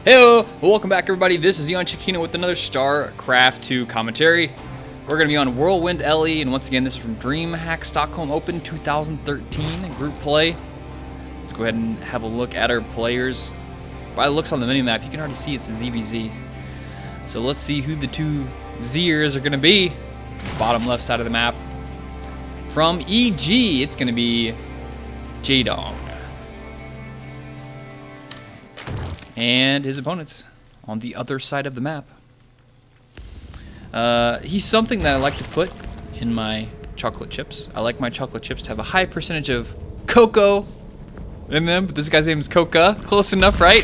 Heyo! Welcome back, everybody. This is Yon Chiquino with another StarCraft 2 commentary. We're going to be on Whirlwind LE, and once again, this is from DreamHack Stockholm Open 2013 group play. Let's go ahead and have a look at our players. By the looks on the minimap, you can already see it's the ZvZs. So let's see who the two Zers are going to be. Bottom left side of the map. From EG, it's going to be JaeDong. And his opponents on the other side of the map. He's something that I like to put in my chocolate chips. I like my chocolate chips to have a high percentage of cocoa in them, but this guy's name is CoCa. Close enough, right?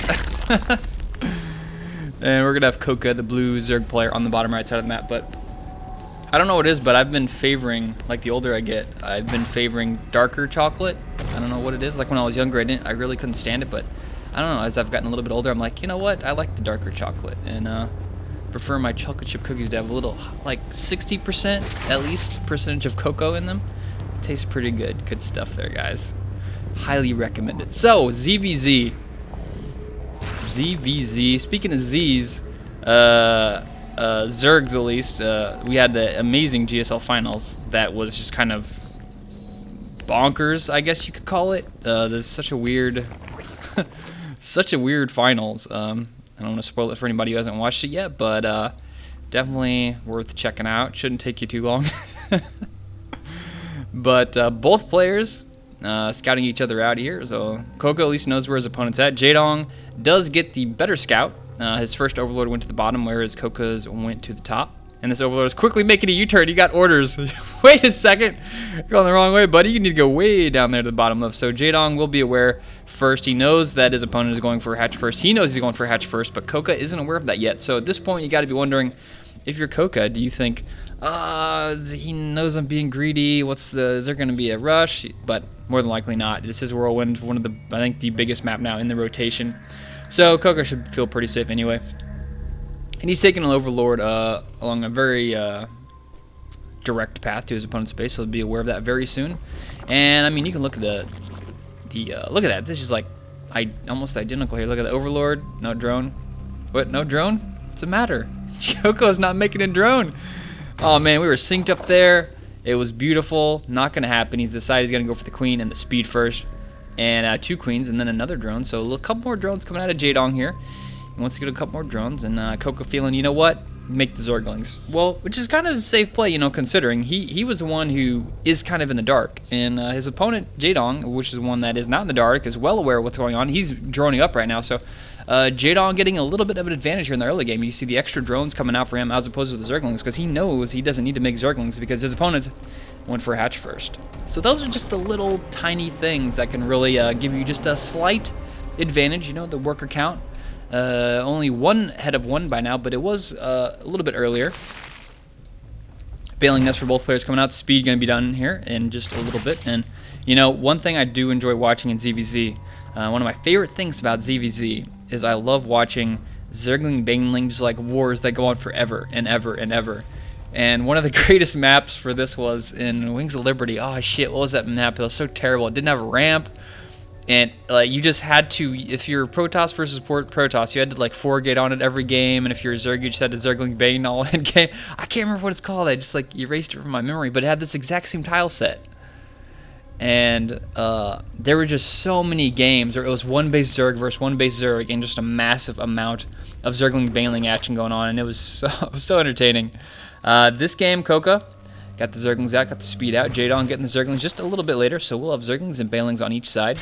And we're gonna have CoCa, the blue Zerg player, on the bottom right side of the map. But I don't know what it is, but I've been favoring, like the older I get, I've been favoring darker chocolate. I don't know what it is. Like when I was younger, I really couldn't stand it, but I don't know, as I've gotten a little bit older, I'm like, you know what, I like the darker chocolate, and prefer my chocolate chip cookies to have a little, like 60% at least percentage of cocoa in them. Tastes pretty good. Good stuff there, guys. Highly recommend it. So, ZvZ. ZvZ. Speaking of Z's, Zergs at least, we had the amazing GSL finals that was just kind of bonkers, I guess you could call it. There's such a weird... Such a weird finals. I don't want to spoil it for anybody who hasn't watched it yet, but definitely worth checking out. Shouldn't take you too long. But both players scouting each other out here, so CoCa at least knows where his opponent's at. JaeDong does get the better scout. His first Overlord went to the bottom, whereas CoCa's went to the top. And this Overlord is quickly making a U-turn. He got orders. Wait a second. You're going the wrong way, buddy. You need to go way down there to the bottom left. So JaeDong will be aware first. He knows that his opponent is going for a hatch first. He knows he's going for a hatch first, but CoCa isn't aware of that yet. So at this point, you got to be wondering, if you're CoCa, do you think, he knows I'm being greedy? Is there going to be a rush? But more than likely not. This is Whirlwind, one of the, I think, the biggest map now in the rotation. So CoCa should feel pretty safe anyway. And he's taking an Overlord along a very direct path to his opponent's base, so he'll be aware of that very soon. And I mean, you can look at look at that. This is like almost identical here. Look at the Overlord. No drone. What? No drone? What's the matter? CoCa's not making a drone. Oh man, we were synced up there. It was beautiful. Not gonna happen. He's decided he's gonna go for the queen and the speed first, and 2 queens and then another drone. So a couple more drones coming out of JaeDong here. He wants to get a couple more drones, and CoCa feeling, you know what? Make the Zerglings. Well, which is kind of a safe play, you know, considering he was the one who is kind of in the dark, and his opponent JaeDong, which is one that is not in the dark, is well aware of what's going on. He's droning up right now, so JaeDong getting a little bit of an advantage here in the early game. You see the extra drones coming out for him as opposed to the Zerglings, because he knows he doesn't need to make Zerglings because his opponent went for a hatch first. So those are just the little tiny things that can really give you just a slight advantage. You know, the worker count. Only one head of 1 by now, but it was a little bit earlier. Bailing nest for both players coming out. Speed going to be done here in just a little bit. And, you know, one thing I do enjoy watching in ZvZ, one of my favorite things about ZvZ is I love watching Zergling Baneling, just like wars that go on forever and ever and ever. And one of the greatest maps for this was in Wings of Liberty. Oh, shit, what was that map? It was so terrible. It didn't have a ramp. And you just had to, if you're Protoss versus Protoss, you had to like 4-gate on it every game. And if you're a Zerg, you just had to Zergling Bane all in game. I can't remember what it's called. I just like erased it from my memory. But it had this exact same tile set. And there were just so many games where it was 1 base Zerg versus 1 base Zerg, and just a massive amount of Zergling Baneling action going on. And it was so entertaining. This game, CoCa got the Zerglings out, got the speed out. JaeDong getting the Zerglings just a little bit later. So we'll have Zerglings and Banelings on each side.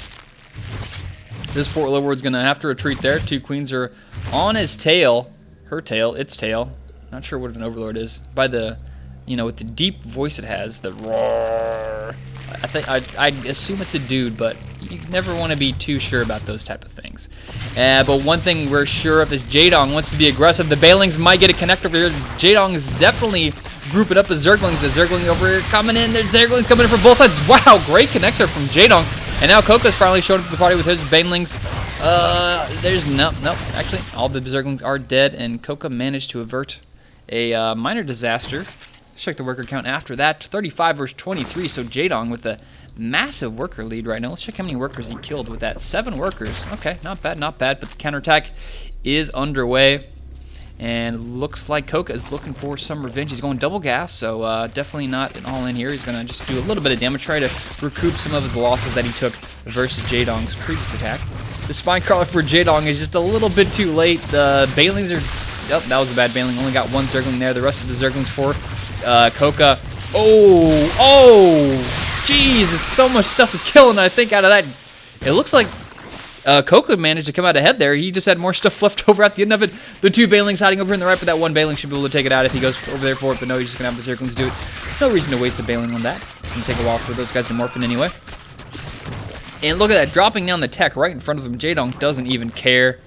This Fort Overlord's gonna have to retreat there. 2 queens are on his tail. Her tail, its tail. Not sure what an Overlord is. By the, you know, with the deep voice it has, the roar. I assume it's a dude, but you never want to be too sure about those type of things. But one thing we're sure of is JaeDong wants to be aggressive. The Bailings might get a connect over here. JaeDong is definitely grouping up as Zerglings. The Zergling over here coming in. There's Zerglings coming in from both sides. Wow, great connector from JaeDong. And now CoCa's finally showing up to the party with his Banelings. There's no. Actually, all the Zerglings are dead, and CoCa managed to avert a minor disaster. Check the worker count after that. 35 versus 23. So JaeDong with the massive worker lead right now. Let's check how many workers he killed with that. 7 workers. Okay, not bad, not bad. But the counterattack is underway. And looks like CoCa is looking for some revenge. He's going double gas, so definitely not an all-in here. He's going to just do a little bit of damage, try to recoup some of his losses that he took versus JaeDong's previous attack. The spine crawler for JaeDong is just a little bit too late. The Banelings are... Yep, that was a bad Baneling. Only got 1 Zergling there. The rest of the Zerglings for CoCa. Oh! Jeez, it's so much stuff with killing, I think, out of that. It looks like CoCa managed to come out ahead there. He just had more stuff left over at the end of it. The 2 Banelings hiding over in the right, but that 1 Baneling should be able to take it out if he goes over there for it. But no, he's just going to have the Zerglings do it. No reason to waste a Baneling on that. It's going to take a while for those guys to morph in anyway. And look at that, dropping down the tech right in front of him. JaeDong doesn't even care.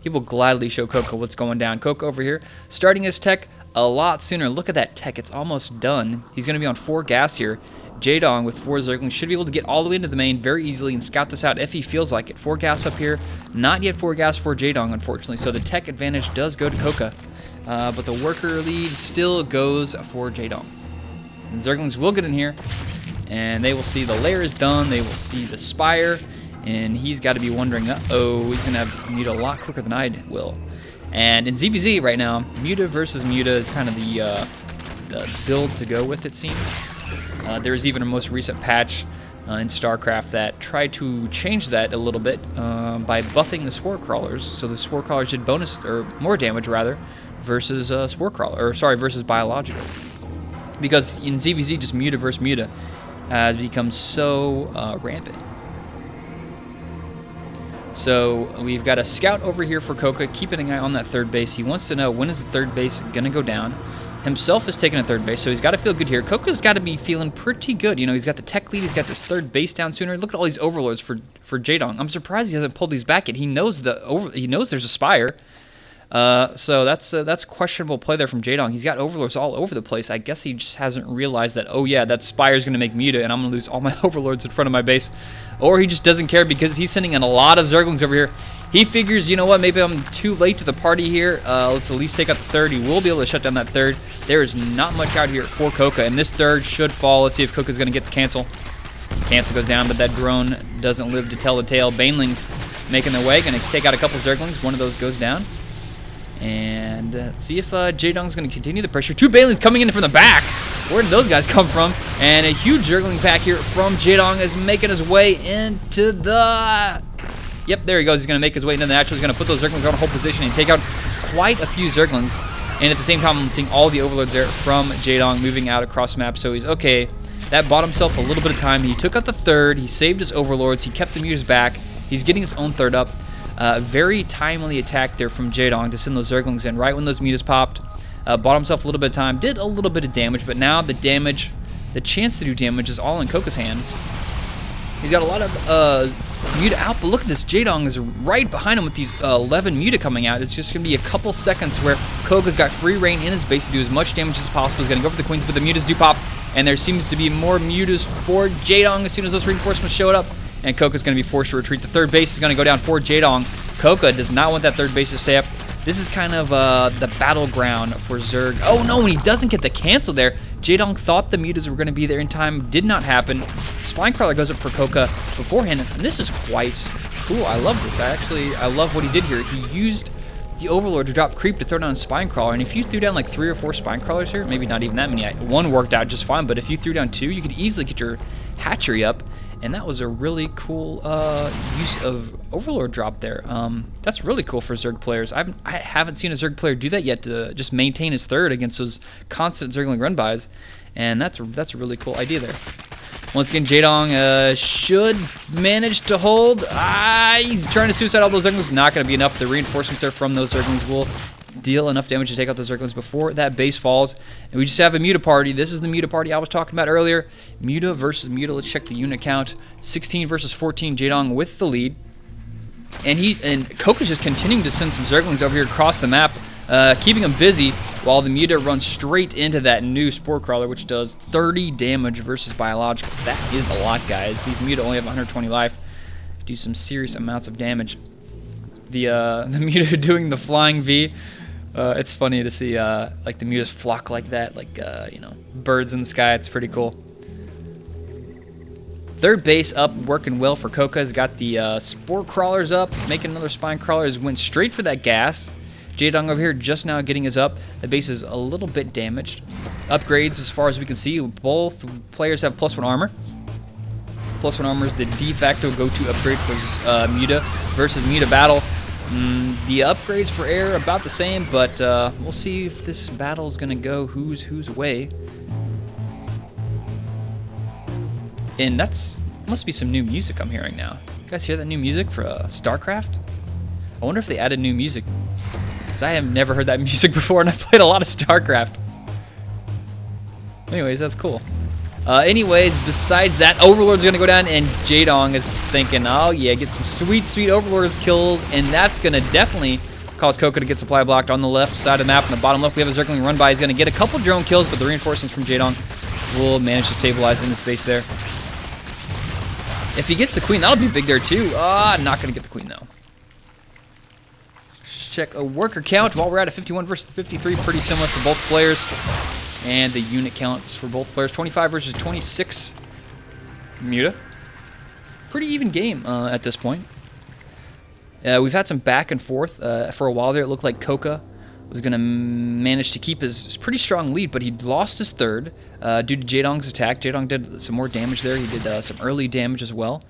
He will gladly show CoCa what's going down. CoCa over here, starting his tech a lot sooner. Look at that tech. It's almost done. He's going to be on 4 gas here. JaeDong with 4 Zerglings should be able to get all the way into the main very easily and scout this out if he feels like it. 4 gas up here. Not yet 4 gas for JaeDong, unfortunately. So the tech advantage does go to CoCa. But the worker lead still goes for JaeDong. And Zerglings will get in here. And they will see the lair is done. They will see the spire. And he's got to be wondering, uh-oh, he's going to have Muta a lot quicker than I will. And in ZvZ right now, Muta versus Muta is kind of the build to go with, it seems. There was even a most recent patch in StarCraft that tried to change that a little bit by buffing the Spore Crawlers. So the Spore Crawlers did bonus, or more damage rather, versus Spore Crawler, or sorry, versus Biological. Because in ZvZ, just Muta versus Muta has become so rampant. So we've got a scout over here for CoCa, keeping an eye on that 3rd base. He wants to know, when is the 3rd base going to go down? Himself is taking a 3rd base, so he's got to feel good here. CoCa's got to be feeling pretty good. You know, he's got the tech lead, he's got this 3rd base down sooner. Look at all these overlords for JaeDong. I'm surprised he hasn't pulled these back yet. He knows he knows there's a spire. So that's questionable play there from JaeDong. He's got overlords all over the place. I guess he just hasn't realized that, oh yeah, that spire is going to make Muta, and I'm going to lose all my overlords in front of my base. Or he just doesn't care because he's sending in a lot of Zerglings over here. He figures, you know what, maybe I'm too late to the party here. Let's at least take out the 3rd. He will be able to shut down that 3rd. There is not much out here for CoCa, and this 3rd should fall. Let's see if CoCa's going to get the cancel. Cancel goes down, but that drone doesn't live to tell the tale. Banelings making their way, going to take out a couple Zerglings. One of those goes down. And let's see if JaeDong's going to continue the pressure. 2 Banelings coming in from the back. Where did those guys come from? And a huge Zergling pack here from JaeDong is making his way into the... Yep, there he goes. He's going to make his way into the natural. He's going to put those Zerglings on a whole position and take out quite a few Zerglings. And at the same time, I'm seeing all the overlords there from JaeDong moving out across map. So he's okay. That bought himself a little bit of time. He took out the 3rd. He saved his overlords. He kept the Mutas back. He's getting his own 3rd up. Very timely attack there from JaeDong to send those Zerglings in right when those Mutas popped. Bought himself a little bit of time. Did a little bit of damage, but now the chance to do damage is all in CoCa's hands. He's got a lot of Muta out, but look at this. JaeDong is right behind him with these 11 Muta coming out. It's just going to be a couple seconds where CoCa's got free reign in his base to do as much damage as possible. He's going to go for the Queens, but the Mutas do pop, and there seems to be more Mutas for JaeDong as soon as those reinforcements showed up. And CoCa's going to be forced to retreat. The 3rd base is going to go down for JaeDong. CoCa does not want that 3rd base to stay up. This is kind of the battleground for Zerg. Oh no, and he doesn't get the cancel there. JaeDong thought the Mutas were going to be there in time. Did not happen. Spinecrawler goes up for CoCa beforehand. And this is quite cool. I love this. I love what he did here. He used the Overlord to drop creep to throw down Spinecrawler. And if you threw down like 3 or 4 Spinecrawlers here, maybe not even that many. 1 worked out just fine. But if you threw down 2, you could easily get your hatchery up. And that was a really cool use of Overlord drop there. That's really cool for Zerg players. I haven't seen a Zerg player do that yet, to just maintain his 3rd against those constant Zergling run-bys. And that's a really cool idea there. Once again, JaeDong should manage to hold. He's trying to suicide all those Zerglings. Not going to be enough. The reinforcements there from those Zerglings will deal enough damage to take out those Zerglings before that base falls. And we just have a Muta party. This is the Muta party I was talking about earlier. Muta versus Muta. Let's check the unit count. 16 versus 14. JaeDong with the lead. And CoCa's just continuing to send some Zerglings over here across the map, keeping them busy while the Muta runs straight into that new Spore Crawler, which does 30 damage versus Biological. That is a lot, guys. These Muta only have 120 life. Do some serious amounts of damage. The Muta doing the flying V. It's funny to see like the Mutas flock like that, like you know, birds in the sky. It's pretty cool. Third base up, working well for CoCa. Has got the spore crawlers up, making another spine crawlers. Went straight for that gas. JaeDong over here just now getting his up. The base is a little bit damaged. Upgrades as far as we can see. Both players have +1 armor. +1 armor is the de facto go-to upgrade for Muta versus Muta battle. The upgrades for air are about the same, but we'll see if this battle is going to go whose way. And must be some new music I'm hearing now. You guys hear that new music for StarCraft? I wonder if they added new music. Because I have never heard that music before, and I've played a lot of StarCraft. Anyways, that's cool. Anyways, besides that, Overlord's going to go down, and JaeDong is thinking, oh yeah, get some sweet Overlord kills, and that's going to definitely cause CoCa to get supply blocked on the left side of the map. On the bottom left, we have a Zergling run by. He's going to get a couple drone kills, but the reinforcements from JaeDong will manage to stabilize in the space there. If he gets the queen, that'll be big there too. Not going to get the queen though. Let's check a worker count while we're at a 51 versus 53. Pretty similar for both players. And the unit counts for both players. 25 versus 26. Muta. Pretty even game at this point. We've had some back and forth for a while there. It looked like CoCa was going to manage to keep his pretty strong lead, but he lost his third due to JaeDong's attack. JaeDong did some more damage there. He did some early damage as well.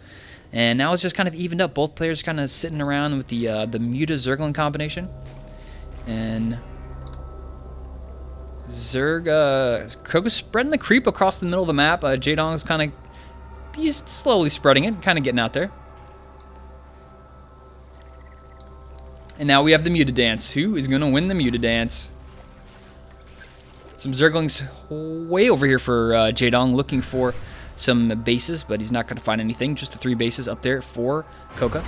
And now it's just kind of evened up. Both players kind of sitting around with the Muta Zergling combination. And CoCa's spreading the creep across the middle of the map. JaeDong's he's slowly spreading it, kind of getting out there. And now we have the Muta dance. Who is going to win the Muta dance? Some Zerglings way over here for JaeDong, looking for some bases, but he's not going to find anything. Just the 3 bases up there for CoCa.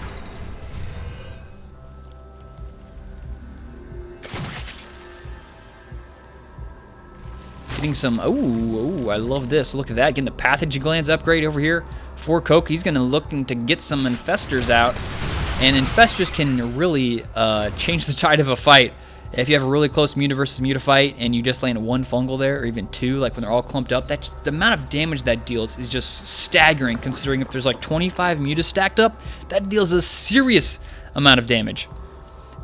Getting some, I love this. Look at that, getting the pathogen glands upgrade over here for CoCa. He's going to looking to get some infestors out. And infestors can really change the tide of a fight. If you have a really close Muta versus Muta fight and you just land 1 fungal there, or even 2, like when they're all clumped up, that's the amount of damage that deals is just staggering, considering if there's like 25 Mutas stacked up, that deals a serious amount of damage.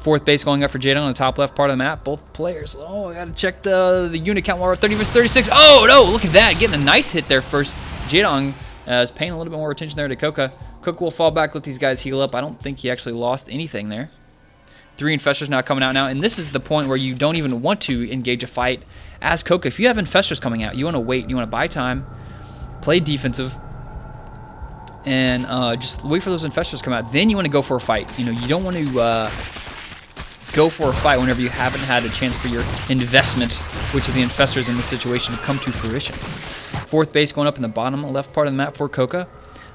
4th base going up for JaeDong on the top left part of the map. Both players. Oh, I gotta check the unit count while we're at 30 versus 36. Oh no, look at that, getting a nice hit there first. JaeDong is paying a little bit more attention there to CoCa. CoCa will fall back, let these guys heal up. I don't think he actually lost anything there. 3 infestors now coming out now, and this is the point where you don't even want to engage a fight as CoCa. If you have infestors coming out, you want to wait, you want to buy time, play defensive, and just wait for those infestors to come out. Then you want to go for a fight. You know, you don't want to go for a fight whenever you haven't had a chance for your investment, which are the infestors in this situation, to come to fruition. 4th base going up in the bottom left part of the map for CoCa.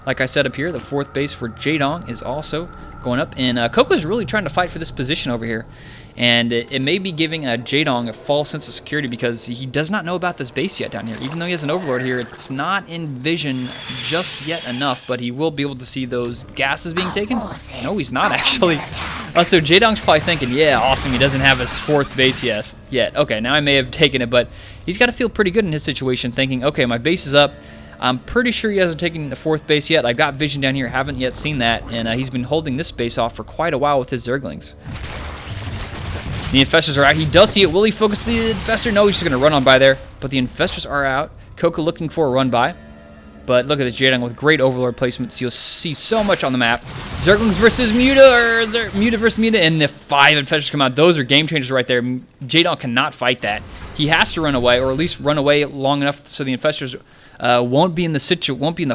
Like I said up here, the 4th base for JaeDong is also going up. And CoCa is really trying to fight for this position over here. And it may be giving JaeDong a false sense of security because he does not know about this base yet down here. Even though he has an Overlord here, it's not in vision just yet enough, but he will be able to see those gases being taken. No, he's not actually. So JaeDong's probably thinking, yeah, awesome, he doesn't have his 4th base yet. Okay, now I may have taken it, but he's got to feel pretty good in his situation, thinking, okay, my base is up. I'm pretty sure he hasn't taken the 4th base yet. I've got vision down here, haven't yet seen that, and he's been holding this base off for quite a while with his Zerglings. The infestors are out. He does see it. Will he focus the infestor? No, he's just going to run on by there. But the infestors are out. CoCa looking for a run by. But look at this JaeDong with great Overlord placements. You'll see so much on the map. Zerglings versus Muta, or Muta versus Muta, and the 5 infestors come out. Those are game changers right there. JaeDong cannot fight that. He has to run away, or at least run away long enough so the infestors won't be in the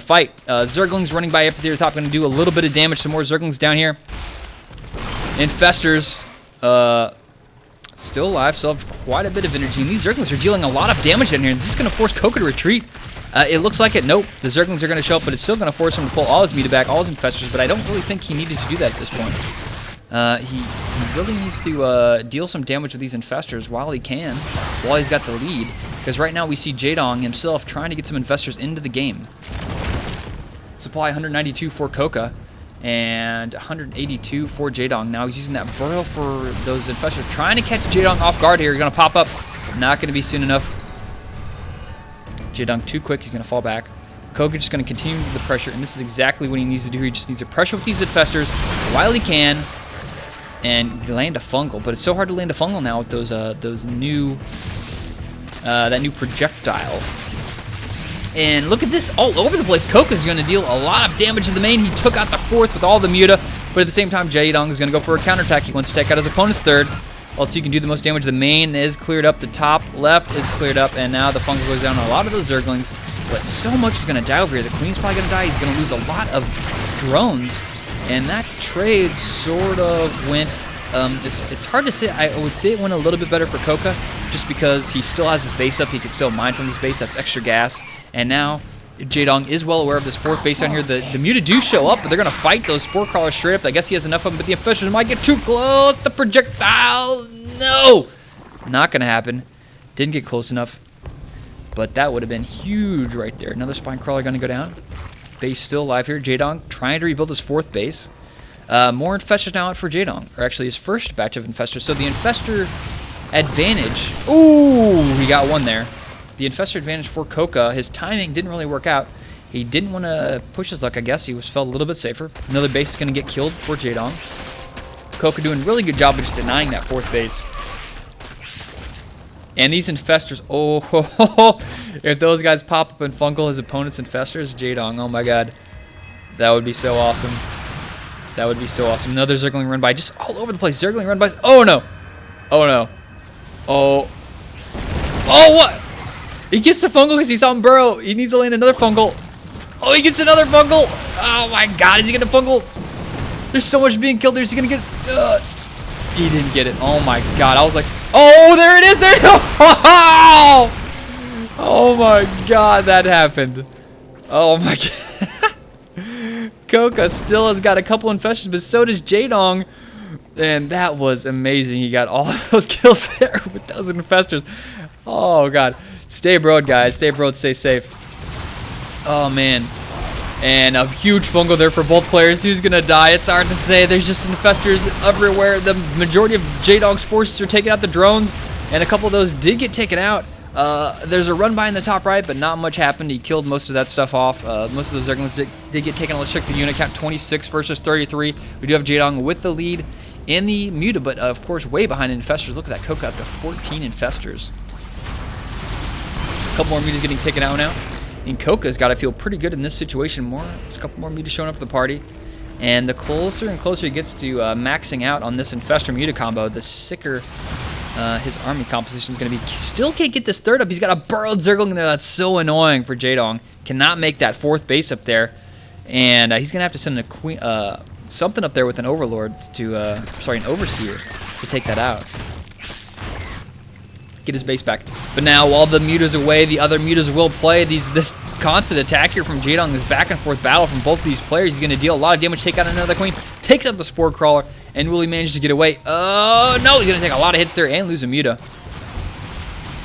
fight. Zerglings running by up at the top, going to do a little bit of damage. Some more Zerglings down here. Infestors still alive, still have quite a bit of energy. And these Zerglings are dealing a lot of damage down here. Is this going to force CoCa to retreat? It looks like it. Nope. The Zerglings are going to show up, but it's still going to force him to pull all his Muta back, all his infestors. But I don't really think he needed to do that at this point. He really needs to deal some damage with these infestors while he can, while he's got the lead. Because right now we see JaeDong himself trying to get some infestors into the game. Supply 192 for CoCa and 182 for JaeDong. Now he's using that burrow for those infestors, trying to catch JaeDong off guard here. He's going to pop up. Not going to be soon enough. JaeDong too quick. He's going to fall back. CoCa just going to continue the pressure, and this is exactly what he needs to do. He just needs to pressure with these infestors while he can and land a fungal. But it's so hard to land a fungal now with those new that new projectile. And look at this, all over the place. CoCa's going to deal a lot of damage to the main. He took out the 4th with all the muta, but at the same time, JaeDong is going to go for a counterattack. He wants to take out his opponent's 3rd. Also, you can do the most damage. The main is cleared up. The top left is cleared up, and now the fungal goes down on a lot of those Zerglings. But so much is going to die over here. The Queen's probably going to die. He's going to lose a lot of drones, and that trade sort of went... it's hard to say. I would say it went a little bit better for CoCa, just because he still has his base up. He can still mine from his base. That's extra gas. And now JaeDong is well aware of this 4th base down here. The muta do show up, but they're going to fight those spore crawlers straight up. I guess he has enough of them, but the infestors might get too close. The projectile, no! Not going to happen. Didn't get close enough, but that would have been huge right there. Another spine crawler going to go down. Base still alive here. JaeDong trying to rebuild his 4th base. More infestors now out for JaeDong, or actually his first batch of infestors. So the infestor advantage, ooh, he got one there. The infestor advantage for CoCa, his timing didn't really work out. He didn't want to push his luck, I guess. He felt a little bit safer. Another base is going to get killed for JaeDong. CoCa doing a really good job of just denying that 4th base. And these infestors, oh, if those guys pop up and fungal his opponent's infestors, JaeDong, oh my god. That would be so awesome. That would be so awesome. Another Zergling run by, just all over the place. Zergling run by. Oh no. Oh no. Oh. Oh, what? He gets the fungal because he saw him burrow. He needs to land another fungal. Oh, he gets another fungal. Oh my god, is he gonna fungal? There's so much being killed there. Is he gonna get it? He didn't get it. Oh my god. I was like, oh, there it is. There it is. Oh my god, that happened. Oh my god. CoCa still has got a couple infestations, but so does JaeDong. And that was amazing. He got all of those kills there with those infestors. Oh god. Stay broad, guys. Stay broad, stay safe. Oh man. And a huge fungal there for both players. Who's gonna die? It's hard to say. There's just infestors everywhere. The majority of JaeDong's forces are taking out the drones, and a couple of those did get taken out. There's a run by in the top right, but not much happened. He killed most of that stuff off. Most of those Zerglings did get taken out. Let's check the unit count. 26 versus 33. We do have JaeDong with the lead in the muta, but of course way behind in infestors. Look at that, CoCa up to 14 infestors. A couple more mutas getting taken out now. And CoCa's got to feel pretty good in this situation. There's a couple more mutas showing up at the party. And the closer and closer he gets to maxing out on this infestor muta combo, the sicker his army composition is going to be. Still can't get this 3rd up. He's got a burrowed Zergling in there. That's so annoying for JaeDong. Cannot make that 4th base up there. And he's going to have to send a queen, something up there with an overlord to, an overseer to take that out. Get his base back. But now, while the muta's away, the other mutas will play. This constant attack here from JaeDong, this back and forth battle from both these players. He's going to deal a lot of damage, take out another queen, takes out the spore crawler, and will he manage to get away? Oh no, he's going to take a lot of hits there and lose a muta.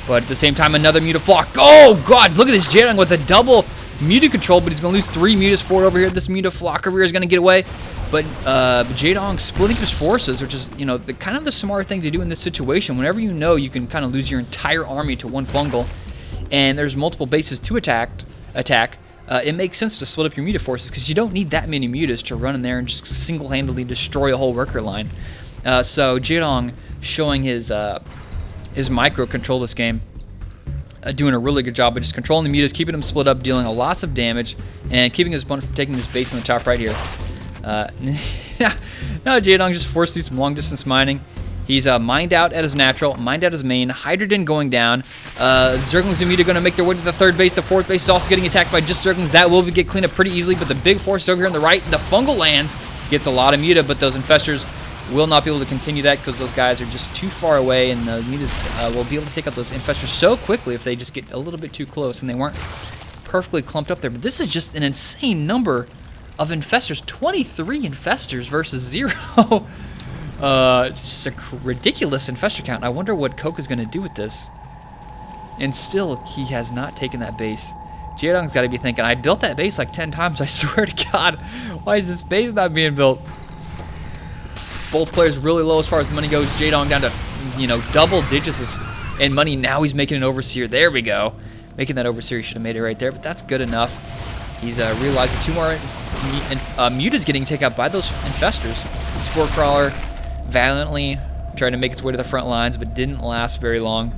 But at the same time, another muta flock. Oh god, look at this JaeDong with a double muta control, but he's going to lose 3 mutas forward over here. This muta flock over here is going to get away. But JaeDong splitting his forces, which is, you know, kind of the smart thing to do in this situation. Whenever you know you can kind of lose your entire army to one fungal, and there's multiple bases to attack, it makes sense to split up your muta forces because you don't need that many mutas to run in there and just single-handedly destroy a whole worker line. So JaeDong showing his micro control this game, doing a really good job of just controlling the mutas, keeping them split up, dealing lots of damage, and keeping his opponent from taking this base in the top right here. Now JaeDong just forced through some long-distance mining. He's mined out at his natural, mined out his main, Hydrogen going down. Zerglings and muta going to make their way to the 3rd base. The 4th base is also getting attacked by just Zerglings. That will get cleaned up pretty easily, but the big force over here on the right, the fungal lands, gets a lot of muta, but those infestors will not be able to continue that because those guys are just too far away, and the mutas will be able to take out those infestors so quickly if they just get a little bit too close, and they weren't perfectly clumped up there. But this is just an insane number of infestors. 23 infestors versus 0. Just a ridiculous infestor count. I wonder what CoCa's going to do with this. And still, he has not taken that base. JaeDong's got to be thinking, I built that base like 10 times. I swear to God, why is this base not being built? Both players really low as far as the money goes. JaeDong down to, you know, double digits in money. Now he's making an overseer. There we go. Making that overseer. He should have made it right there, but that's good enough. He's realized that 2 more Muta's getting taken out by those infestors. Spore Crawler valiantly trying to make its way to the front lines, but didn't last very long.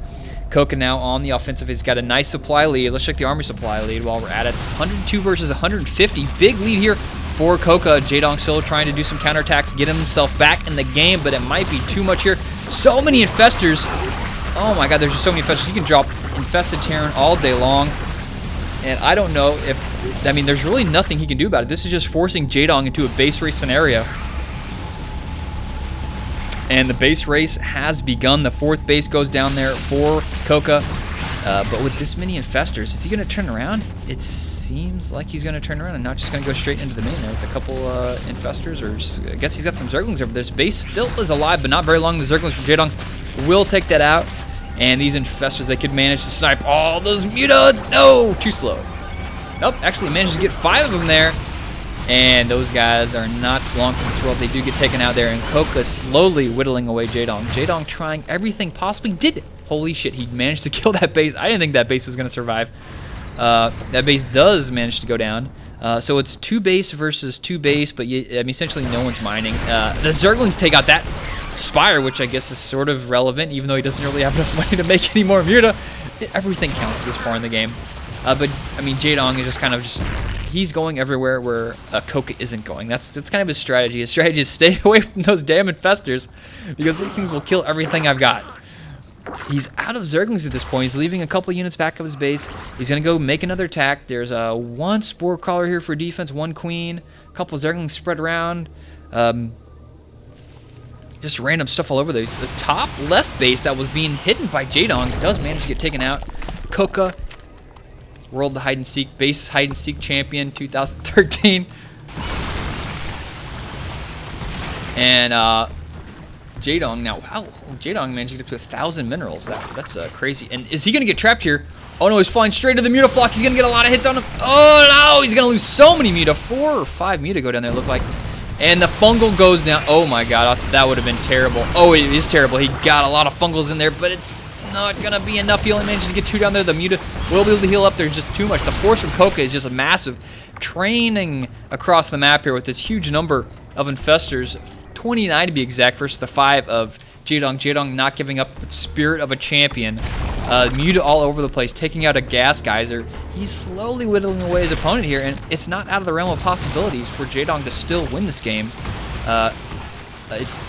CoCa now on the offensive. He's got a nice supply lead. Let's check the army supply lead while we're at it. 102 versus 150. Big lead here for CoCa. JaeDong still trying to do some counterattacks to get himself back in the game, but it might be too much here. So many infestors. Oh my god, there's just so many infestors. You can drop infested Terran all day long. And I don't know if, I mean, there's really nothing he can do about it. This is just forcing JaeDong into a base race scenario. And the base race has begun. The 4th base goes down there for CoCa. But with this many infestors, is he going to turn around? It seems like he's going to turn around and not just going to go straight into the main there with a couple infestors. Or I guess he's got some Zerglings over there. This base still is alive, but not very long. The Zerglings from JaeDong will take that out. And these infestors, they could manage to snipe all those Muta. No, too slow. Nope, actually managed to get 5 of them there. And those guys are not long for this world. They do get taken out there, and CoCa slowly whittling away JaeDong. JaeDong trying everything possibly. Did it. Holy shit, he managed to kill that base. I didn't think that base was going to survive. That base does manage to go down. So it's 2 base versus 2 base, but I mean, essentially no one's mining. The Zerglings take out that Spire, which I guess is sort of relevant, even though he doesn't really have enough money to make any more Muta. Everything counts this far in the game. But, I mean, JaeDong is just kind of he's going everywhere where CoCa isn't going. That's kind of his strategy. His strategy is stay away from those damn infestors, because these things will kill everything I've got. He's out of Zerglings at this point. He's leaving a couple units back of his base. He's going to go make another attack. There's 1 Spore Crawler here for defense, 1 Queen, a couple Zerglings spread around. Just random stuff all over there. The top left base that was being hidden by JaeDong does manage to get taken out. CoCa, World Hide and Seek, Base Hide and Seek Champion 2013. And JaeDong now, wow, JaeDong managed to get up to 1,000 minerals. That's crazy. And is he going to get trapped here? Oh no, he's flying straight to the Mutaflock. He's going to get a lot of hits on him. Oh no, he's going to lose so many Muta. 4 or 5 Muta go down there, look like. And the fungal goes down. Oh my god, that would have been terrible. Oh, it is terrible. He got a lot of fungals in there, but it's not going to be enough. He only managed to get 2 down there. The Muta will be able to heal up. There's just too much. The force from CoCa is just a massive training across the map here with this huge number of infestors. 29 to be exact versus the 5 of JaeDong. JaeDong not giving up the spirit of a champion. Muta all over the place, taking out a gas geyser. He's slowly whittling away his opponent here, and it's not out of the realm of possibilities for JaeDong to still win this game. I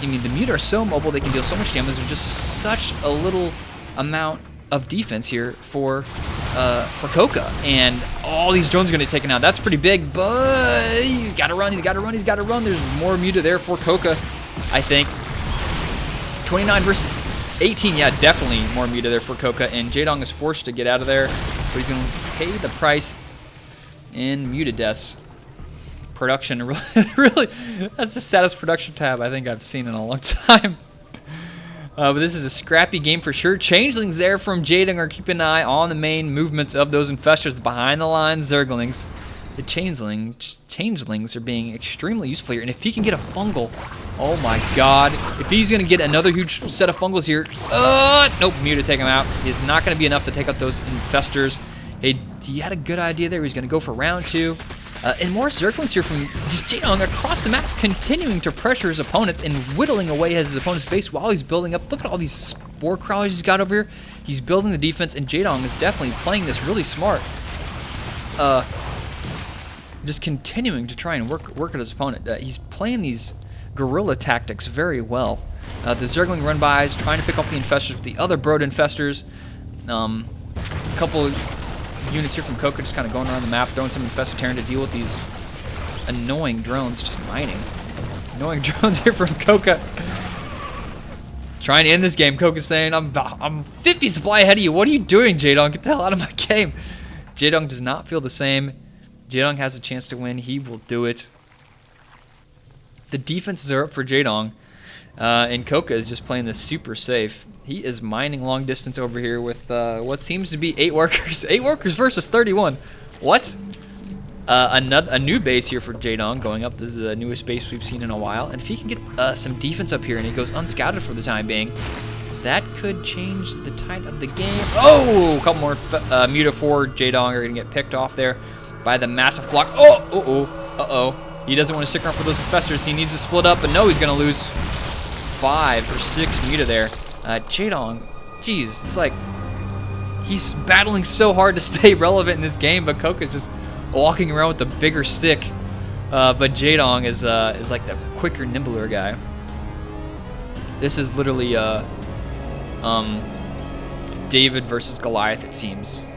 mean, the Muta are so mobile, they can deal so much damage. There's just such a little amount of defense here for CoCa, and all these drones are going to get taken out. That's pretty big, but he's got to run, he's got to run, he's got to run. There's more Muta there for CoCa, I think. 29 versus 18, yeah, definitely more Muta there for CoCa, and JaeDong is forced to get out of there, but he's going to pay the price in Muta deaths. Production, really, that's the saddest production tab I think I've seen in a long time. But this is a scrappy game for sure. Changelings there from JaeDong are keeping an eye on the main movements of those infestors, the behind the lines Zerglings. The changelings are being extremely useful here, and if he can get a fungal, oh my god. If he's going to get another huge set of fungals here, nope, Muta take him out. He's not going to be enough to take out those infestors. He had a good idea there. He's going to go for round 2. And more Zerglings here from just JaeDong across the map, continuing to pressure his opponent and whittling away his opponent's base while he's building up. Look at all these Spore Crawlers he's got over here. He's building the defense, and JaeDong is definitely playing this really smart. Just continuing to try and work at his opponent. He's playing these guerrilla tactics very well. The Zergling run-bys, trying to pick off the infestors with the other Brood infestors. A couple units here from CoCa just kind of going around the map, throwing some infested Terran to deal with these annoying drones, just mining. Annoying drones here from CoCa. Trying to end this game. CoCa's saying, I'm 50 supply ahead of you. What are you doing, JaeDong? Get the hell out of my game. JaeDong does not feel the same. JaeDong has a chance to win. He will do it. The defenses are up for JaeDong, and CoCa is just playing this super safe. He is mining long distance over here with what seems to be 8 workers. 8 workers versus 31. What? A new base here for JaeDong going up. This is the newest base we've seen in a while. And if he can get some defense up here and he goes unscouted for the time being, that could change the tide of the game. Oh, a couple more Muta for JaeDong are going to get picked off there by the massive flock. Uh-oh. He doesn't want to stick around for those infestors. He needs to split up, but no, he's going to lose 5 or 6 Muta there. JaeDong, geez, it's like he's battling so hard to stay relevant in this game, but CoCa's just walking around with the bigger stick. But JaeDong is like the quicker, nimbler guy. This is literally David versus Goliath, it seems.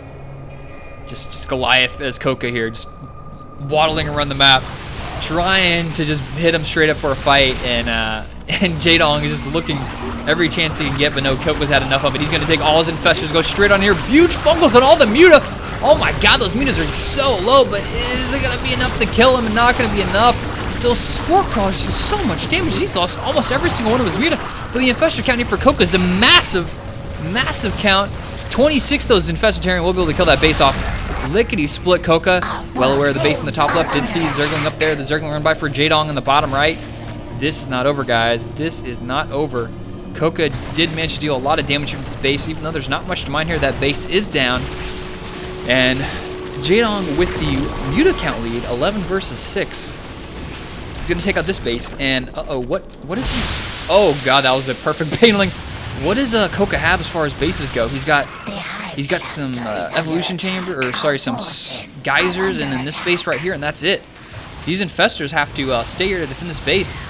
Just Goliath as CoCa here, just waddling around the map, trying to just hit him straight up for a fight, and JaeDong is just looking every chance he can get, but no, CoCa's had enough of it. He's gonna take all his infestors, go straight on here, huge fungals on all the Muta. Oh my god, those Mutas are so low, but is it gonna be enough to kill him? And not gonna be enough. Those Spore Crawlers do so much damage. He's lost almost every single one of his Muta. But the infestor count here for CoCa is a massive count. 26 those infested Terran will be able to kill that base off. Lickety split. CoCa, well aware of the base in the top left, did see Zergling up there. The Zergling run by for JaeDong in the bottom right. This is not over, guys. This is not over. CoCa did manage to deal a lot of damage to this base, even though there's not much to mine here. That base is down. And JaeDong with the Muta count lead, 11 versus 6. He's gonna take out this base, and what is he? Oh god, that was a perfect paneling. What does CoCa have as far as bases go? He's got some evolution chamber, or sorry, some geysers, and then this base right here, and that's it. These infestors have to stay here to defend this base.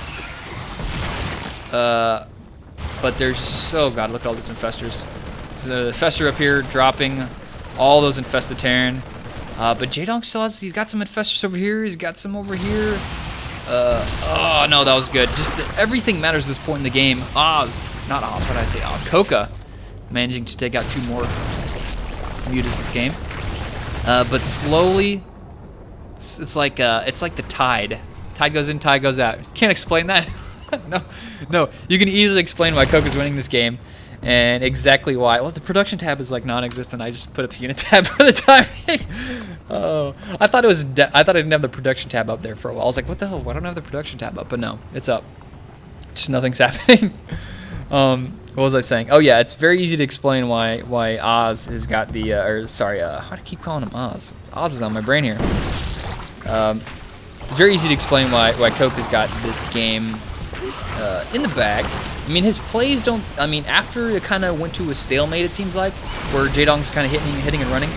But there's so god, look at all these infestors. So the infestor up here dropping all those infested Terran. But JaeDong still has, he's got some infestors over here, he's got some over here. Oh no, that was good. Just everything matters at this point in the game. Not Oz, what did I say? CoCa managing to take out 2 more Mutas this game. But slowly, it's like the tide. Tide goes in, tide goes out. Can't explain that. No. You can easily explain why CoCa's winning this game. And exactly why. Well, the production tab is like non-existent. I just put up the unit tab for the timing. Oh, I thought I didn't have the production tab up there for a while. I was like, what the hell? Why don't I have the production tab up? But no, it's up. Just nothing's happening. What was I saying? Oh yeah, it's very easy to explain why Oz has got the how do I keep calling him Oz? Oz is on my brain here. It's very easy to explain why CoCa's got this game in the bag. I mean, his plays don't. I mean, after it kind of went to a stalemate, it seems like, where JaeDong's kind of hitting and running.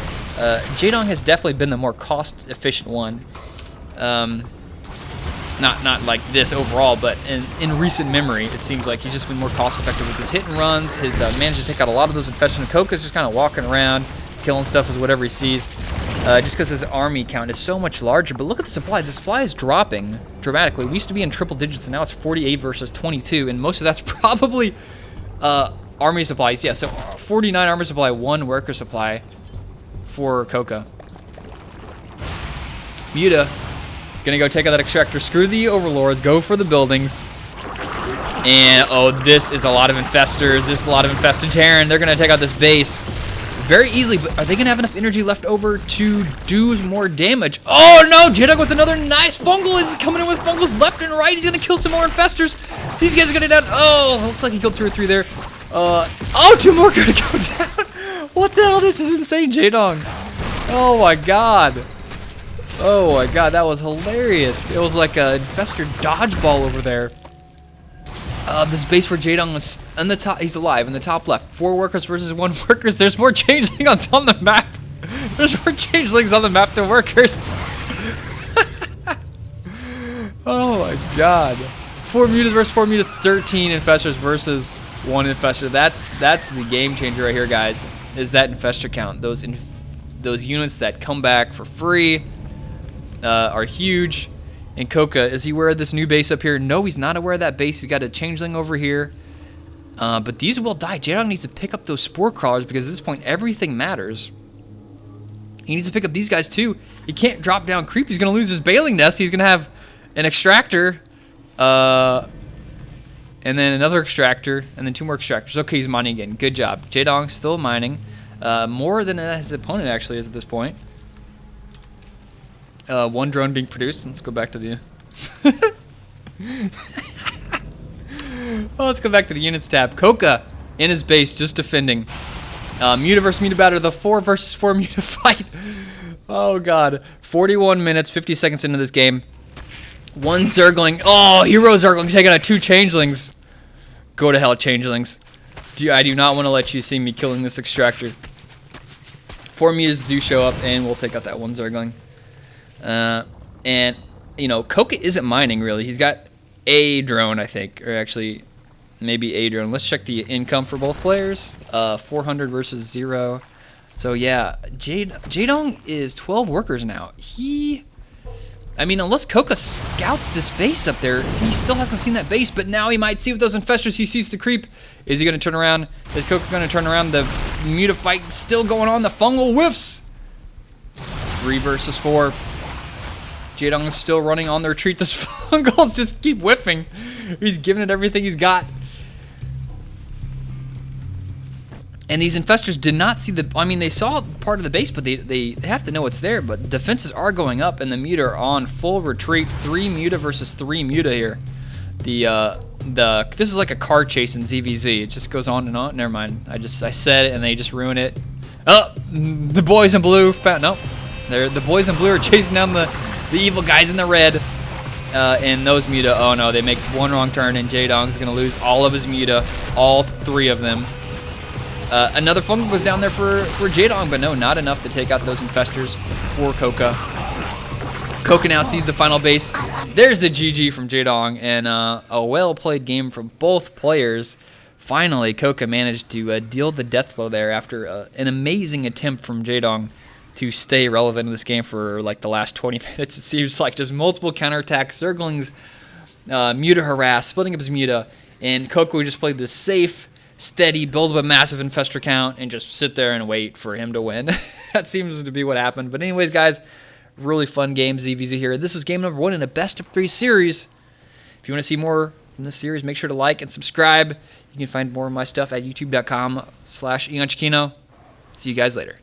JaeDong has definitely been the more cost-efficient one. Not like this overall, but in recent memory, it seems like he's just been more cost-effective with his hit and runs. His managed to take out a lot of those infestations. CoCa's just kind of walking around, killing stuff with whatever he sees. Just because his army count is so much larger. But look at the supply. The supply is dropping dramatically. We used to be in triple digits, and now it's 48 versus 22, and most of that's probably army supplies. Yeah, so 49 armor supply, 1 worker supply for CoCa. Muta gonna go take out that extractor. Screw the overlords. Go for the buildings. And oh, this is a lot of infestors. This is a lot of infested Terran. They're gonna take out this base very easily, but are they gonna have enough energy left over to do more damage? Oh no, JaeDong with another nice fungal is coming in with fungals left and right. He's gonna kill some more infestors. These guys are gonna down. Oh, looks like he killed 2 or 3 there. Oh, 2 more gonna go down. What the hell? This is insane, JaeDong. Oh my god. Oh my god, that was hilarious. It was like an infestor dodgeball over there. This base for JaeDong was on the top. He's alive in the top left. 4 workers versus 1 workers. There's more changelings on the map. There's more changelings on the map than workers. Oh my god. 4 mutas versus 4 mutas. 13 infestors versus 1 infestor. That's the game changer right here, guys. Is that infestor count? Those units that come back for free are huge. And CoCa, is he aware of this new base up here? No, he's not aware of that base. He's got a changeling over here. But these will die. JaeDong needs to pick up those spore crawlers because at this point, everything matters. He needs to pick up these guys too. He can't drop down creep. He's going to lose his bailing nest. He's going to have an extractor. And then another extractor. And then 2 more extractors. Okay, he's mining again. Good job. JaeDong still mining. More than his opponent actually is at this point. 1 drone being produced. Let's go back to the... let's go back to the units tab. CoCa in his base just defending. Muta versus Muta battle. The 4 versus 4 Muta fight. Oh, God. 41 minutes, 50 seconds into this game. One Zergling. Oh, hero Zergling taking out 2 changelings. Go to hell, changelings. I do not want to let you see me killing this extractor. 4 mutas do show up, and we'll take out that 1 Zergling. And, you know, CoCa isn't mining, really. He's got a drone, I think. Or actually, maybe a drone. Let's check the income for both players. 400 versus 0. So, yeah, JaeDong is 12 workers now. I mean, unless CoCa scouts this base up there, he still hasn't seen that base, but now he might see with those infestors. He sees the creep. Is he going to turn around? Is CoCa going to turn around? The muta fight still going on. The fungal whiffs. 3 versus 4. JaeDong is still running on the retreat. Those fungals just keep whiffing. He's giving it everything he's got. And these infestors did not see the... I mean, they saw part of the base, but they have to know it's there. But defenses are going up, and the muta are on full retreat. 3 muta versus 3 muta here. This is like a car chase in ZvZ. It just goes on and on. Never mind. I said it, and they just ruin it. Oh, the boys in blue found... Nope. The boys in blue are chasing down the evil guys in the red. And those muta... Oh, no. They make one wrong turn, and JaeDong is going to lose all of his muta. All 3 of them. Another fungal goes down there for JaeDong, but no, not enough to take out those infestors for CoCa. CoCa now sees the final base. There's the GG from JaeDong, and a well-played game from both players. Finally, CoCa managed to deal the death blow there after an amazing attempt from JaeDong to stay relevant in this game for like the last 20 minutes. It seems like just multiple counterattacks, Zerglings, muta harass, splitting up his muta, and CoCa just played this safe, steady, build up a massive infestor count, and just sit there and wait for him to win. That seems to be what happened. But anyways, guys, really fun game, ZvZ here. This was game number 1 in a best-of-3 series. If you want to see more from this series, make sure to like and subscribe. You can find more of my stuff at youtube.com/EonChikino. See you guys later.